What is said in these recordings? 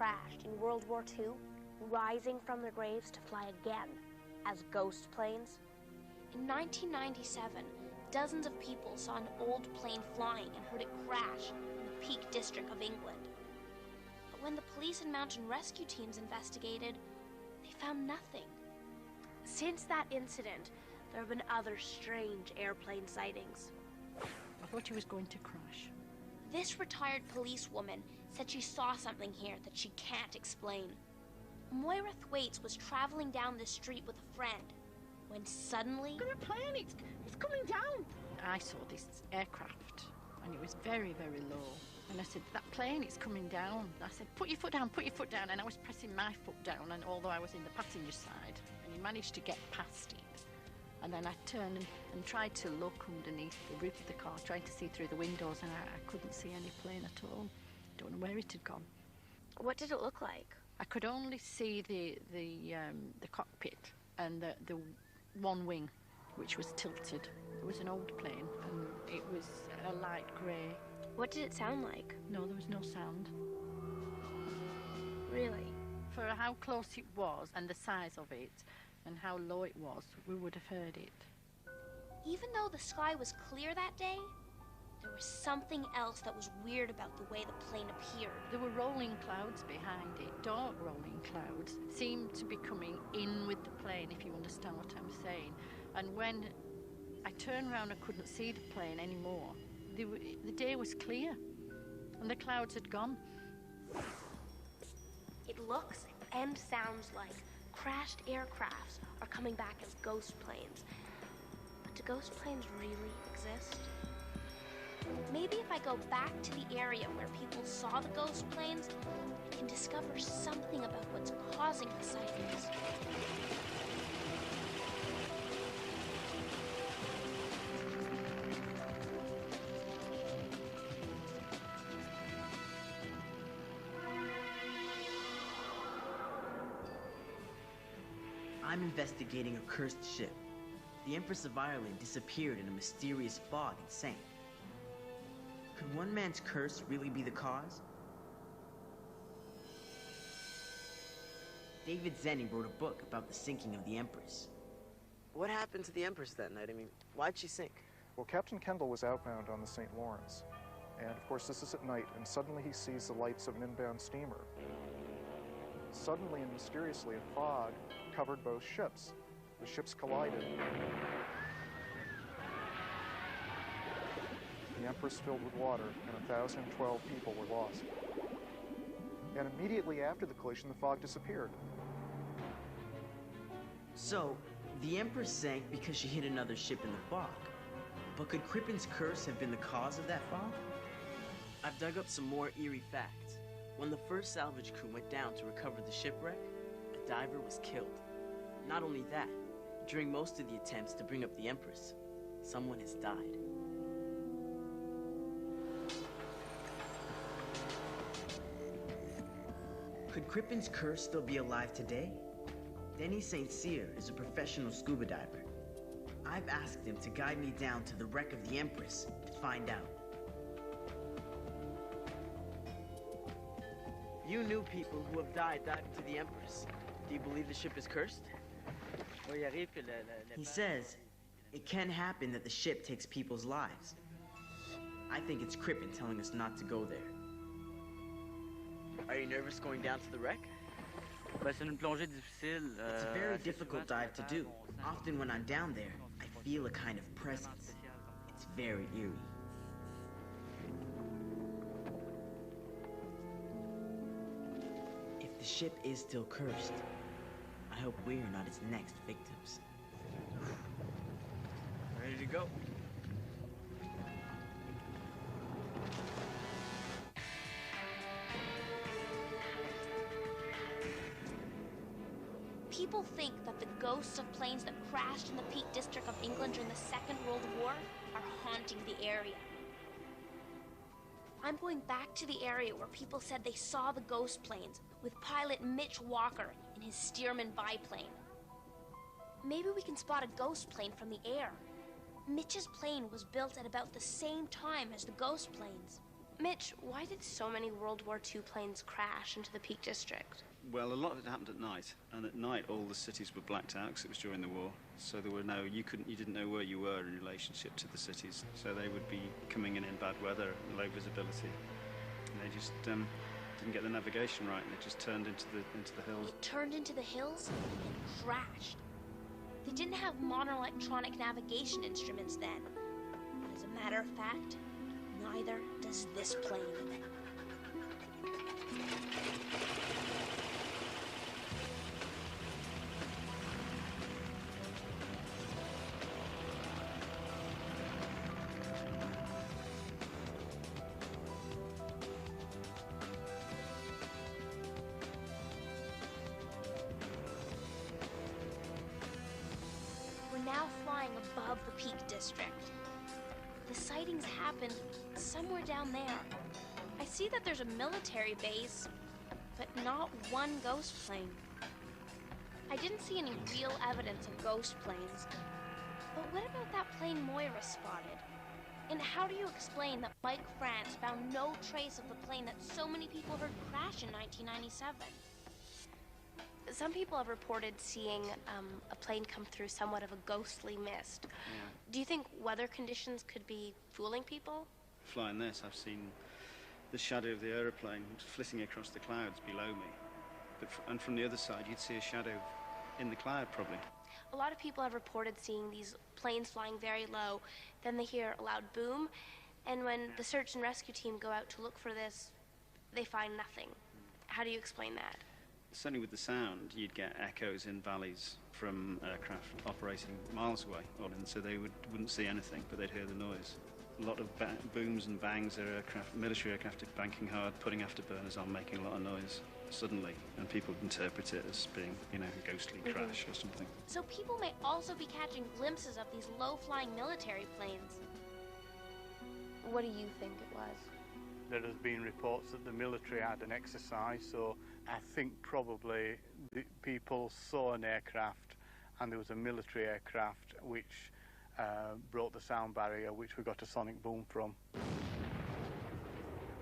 crashed in World War II, rising from their graves to fly again as ghost planes? In 1997, dozens of people saw an old plane flying and heard it crash in the Peak District of England. But when the police and mountain rescue teams investigated, they found nothing. Since that incident, there have been other strange airplane sightings. I thought he was going to crash. This retired policewoman said she saw something here that she can't explain. Moira Thwaites was traveling down the street with a friend when suddenly... Look at the plane, it's coming down. I saw this aircraft and it was very, very low. And I said, that plane, it's coming down. I said, put your foot down, and I was pressing my foot down, and although I was in the passenger side, and he managed to get past it. And then I turned and tried to look underneath the roof of the car, trying to see through the windows, and I couldn't see any plane at all. Don't know where it had gone. What did it look like? I could only see the cockpit and the one wing, which was tilted. It was an old plane, and it was a light grey. What did it sound like? No, there was no sound. Really? For how close it was and the size of it and how low it was, we would have heard it. Even though the sky was clear that day, there was something else that was weird about the way the plane appeared. There were rolling clouds behind it, dark rolling clouds, seemed to be coming in with the plane, if you understand what I'm saying. And when I turned around, I couldn't see the plane anymore. The day was clear, and the clouds had gone. It looks and sounds like crashed aircrafts are coming back as ghost planes. But do ghost planes really exist? Maybe if I go back to the area where people saw the ghost planes, I can discover something about what's causing the sightings. I'm investigating a cursed ship. The Empress of Ireland disappeared in a mysterious fog and sank. Could one man's curse really be the cause? David Zenning wrote a book about the sinking of the Empress. What happened to the Empress that night? I mean, why'd she sink? Well, Captain Kendall was outbound on the St. Lawrence. And of course, this is at night, and suddenly he sees the lights of an inbound steamer. Suddenly and mysteriously, a fog covered both ships. The ships collided. The Empress filled with water, and 1,012 people were lost. And immediately after the collision, the fog disappeared. So, the Empress sank because she hit another ship in the fog. But could Crippen's curse have been the cause of that fog? I've dug up some more eerie facts. When the first salvage crew went down to recover the shipwreck, a diver was killed. Not only that, during most of the attempts to bring up the Empress, someone has died. Could Crippen's curse still be alive today? Denny St. Cyr is a professional scuba diver. I've asked him to guide me down to the wreck of the Empress to find out. You knew people who have died diving to the Empress. Do you believe the ship is cursed? He says it can happen that the ship takes people's lives. I think it's Crippen telling us not to go there. Are you nervous going down to the wreck? It's a very difficult dive to do. Often when I'm down there, I feel a kind of presence. It's very eerie. If the ship is still cursed, I hope we're not its next victims. Ready to go. People think that the ghosts of planes that crashed in the Peak District of England during the Second World War are haunting the area. I'm going back to the area where people said they saw the ghost planes with pilot Mitch Walker in his Stearman biplane. Maybe we can spot a ghost plane from the air. Mitch's plane was built at about the same time as the ghost planes. Mitch, why did so many World War II planes crash into the Peak District? Well, a lot of it happened at night, and at night all the cities were blacked out because it was during the war. So there were you didn't know where you were in relationship to the cities. So they would be coming in bad weather, low visibility, and they just didn't get the navigation right, and it just turned into the hills. It turned into the hills and crashed. They didn't have modern electronic navigation instruments then. But as a matter of fact, neither does this plane. Now flying above the Peak District. The sightings happened somewhere down there. I see that there's a military base, but not one ghost plane. I didn't see any real evidence of ghost planes. But what about that plane Moira spotted? And how do you explain that Mike France found no trace of the plane that so many people heard crash in 1997? Some people have reported seeing a plane come through somewhat of a ghostly mist. Yeah. Do you think weather conditions could be fooling people? Flying this, I've seen the shadow of the aeroplane flitting across the clouds below me. And from the other side, you'd see a shadow in the cloud, probably. A lot of people have reported seeing these planes flying very low. Then they hear a loud boom, and when the search and rescue team go out to look for this, they find nothing. How do you explain that? Certainly with the sound, you'd get echoes in valleys from aircraft operating miles away, and so they wouldn't see anything, but they'd hear the noise. A lot of booms and bangs are military aircraft banking hard, putting afterburners on, making a lot of noise suddenly, and people interpret it as being, a ghostly crash or something. So people may also be catching glimpses of these low-flying military planes. What do you think it was? There has been reports that the military had an exercise, so I think probably the people saw an aircraft, and there was a military aircraft which broke the sound barrier, which we got a sonic boom from.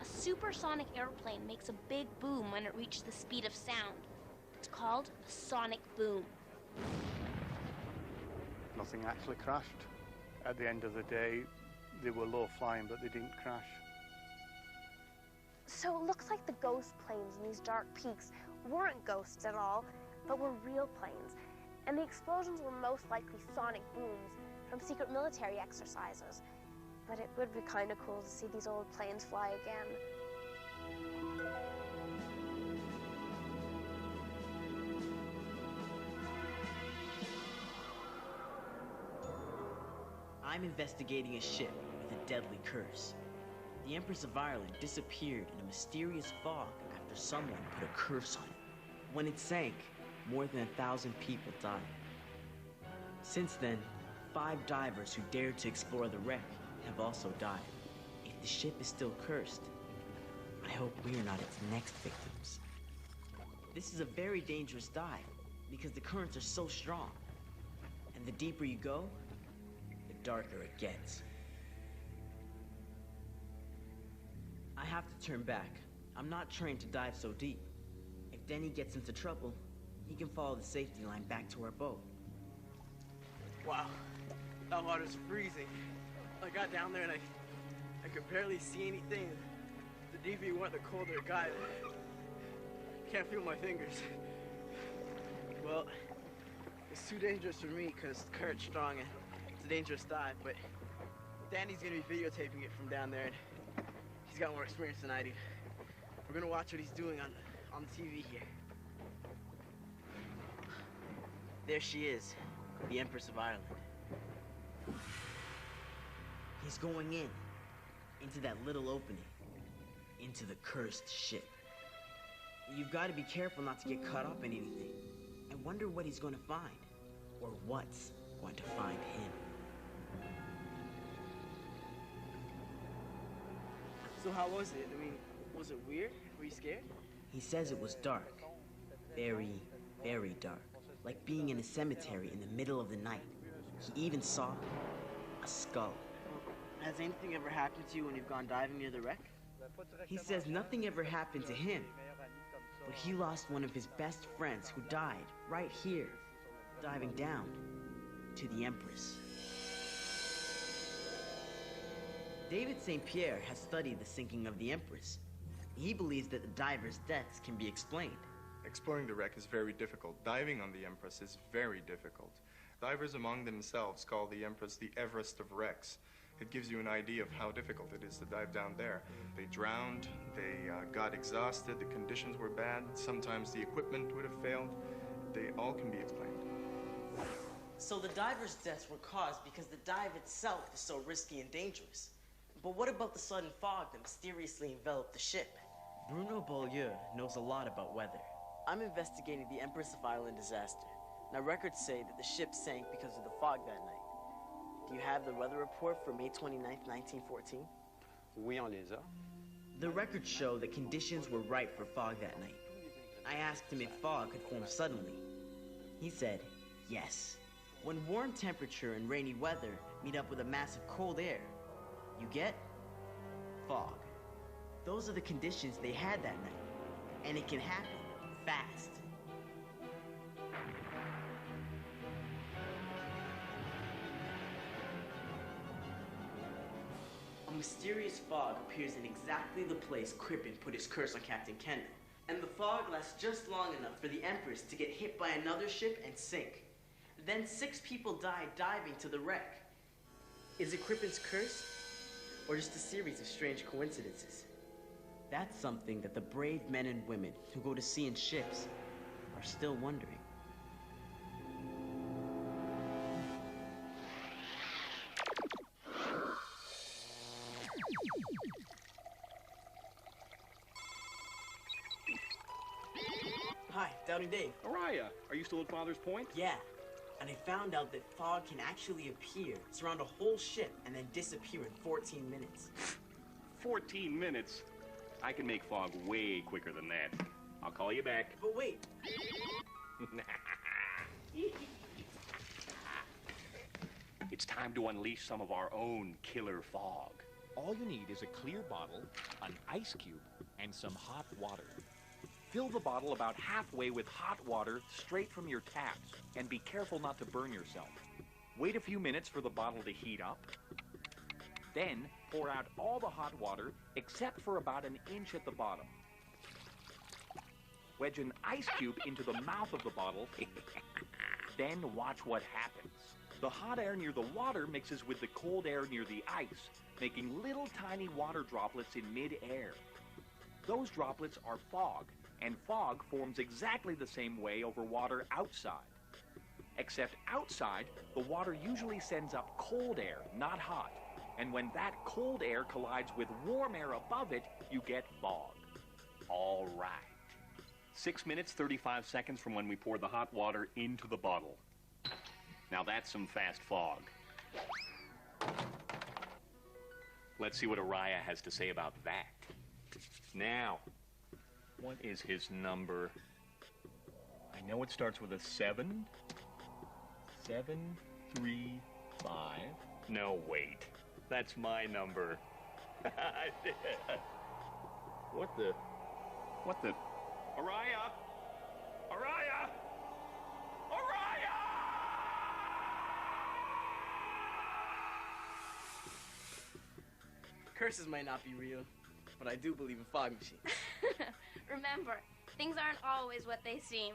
A supersonic airplane makes a big boom when it reaches the speed of sound. It's called a sonic boom. Nothing actually crashed. At the end of the day, they were low flying, but they didn't crash. So it looks like the ghost planes in these dark peaks weren't ghosts at all, but were real planes. And the explosions were most likely sonic booms from secret military exercises. But it would be kind of cool to see these old planes fly again. I'm investigating a ship with a deadly curse. The Empress of Ireland disappeared in a mysterious fog after someone put a curse on it. When it sank, more than 1,000 people died. Since then, 5 divers who dared to explore the wreck have also died. If the ship is still cursed, I hope we are not its next victims. This is a very dangerous dive because the currents are so strong. And the deeper you go, the darker it gets. I have to turn back. I'm not trained to dive so deep. If Denny gets into trouble, he can follow the safety line back to our boat. Wow, that water's freezing. I got down there and I could barely see anything. The deeper you went, the colder it got. Can't feel my fingers. Well, it's too dangerous for me because the current's strong and it's a dangerous dive, but Danny's gonna be videotaping it from down there and he's got more experience than I do. We're gonna watch what he's doing on the TV here. There she is, the Empress of Ireland. He's going into that little opening, into the cursed ship. You've got to be careful not to get caught up in anything. I wonder what he's going to find, or what's going to find him. So how was it? I mean, was it weird? Were you scared? He says it was dark. Very, very dark. Like being in a cemetery in the middle of the night. He even saw a skull. Has anything ever happened to you when you've gone diving near the wreck? He says nothing ever happened to him, but he lost one of his best friends who died right here, diving down to the Empress. David St. Pierre has studied the sinking of the Empress. He believes that the divers' deaths can be explained. Exploring the wreck is very difficult. Diving on the Empress is very difficult. Divers among themselves call the Empress the Everest of wrecks. It gives you an idea of how difficult it is to dive down there. They drowned, they got exhausted, the conditions were bad, sometimes the equipment would have failed. They all can be explained. So the divers' deaths were caused because the dive itself was so risky and dangerous. But what about the sudden fog that mysteriously enveloped the ship? Bruno Beaulieu knows a lot about weather. I'm investigating the Empress of Ireland disaster. Now, records say that the ship sank because of the fog that night. Do you have the weather report for May 29th, 1914? Oui, on les a. The records show that conditions were right for fog that night. I asked him if fog could form suddenly. He said, yes. When warm temperature and rainy weather meet up with a mass of cold air, you get fog. Those are the conditions they had that night, and it can happen fast. A mysterious fog appears in exactly the place Crippen put his curse on Captain Kendall, and the fog lasts just long enough for the Empress to get hit by another ship and sink. Then 6 people died diving to the wreck. Is it Crippen's curse, or just a series of strange coincidences? That's something that the brave men and women who go to sea in ships are still wondering. Hi, Doubting Dave. Araya, are you still at Father's Point? Yeah, and I found out that fog can actually appear, surround a whole ship, and then disappear in 14 minutes. 14 minutes? I can make fog way quicker than that. I'll call you back. But wait. It's time to unleash some of our own killer fog. All you need is a clear bottle, an ice cube, and some hot water. Fill the bottle about halfway with hot water straight from your tap, and be careful not to burn yourself. Wait a few minutes for the bottle to heat up. Then pour out all the hot water except for about an inch at the bottom. Wedge an ice cube into the mouth of the bottle, then watch what happens. The hot air near the water mixes with the cold air near the ice, making little tiny water droplets in mid-air. Those droplets are fog, and fog forms exactly the same way over water outside. Except outside, the water usually sends up cold air, not hot. And when that cold air collides with warm air above it, you get fog. All right. 6 minutes, 35 seconds from when we pour the hot water into the bottle. Now that's some fast fog. Let's see what Araya has to say about that. Now, what is his number? I know it starts with a 7. 7, 3, 5. No, wait. That's my number. What the? What the? Araya! Araya! Araya! Curses might not be real, but I do believe in fog machines. Remember, things aren't always what they seem.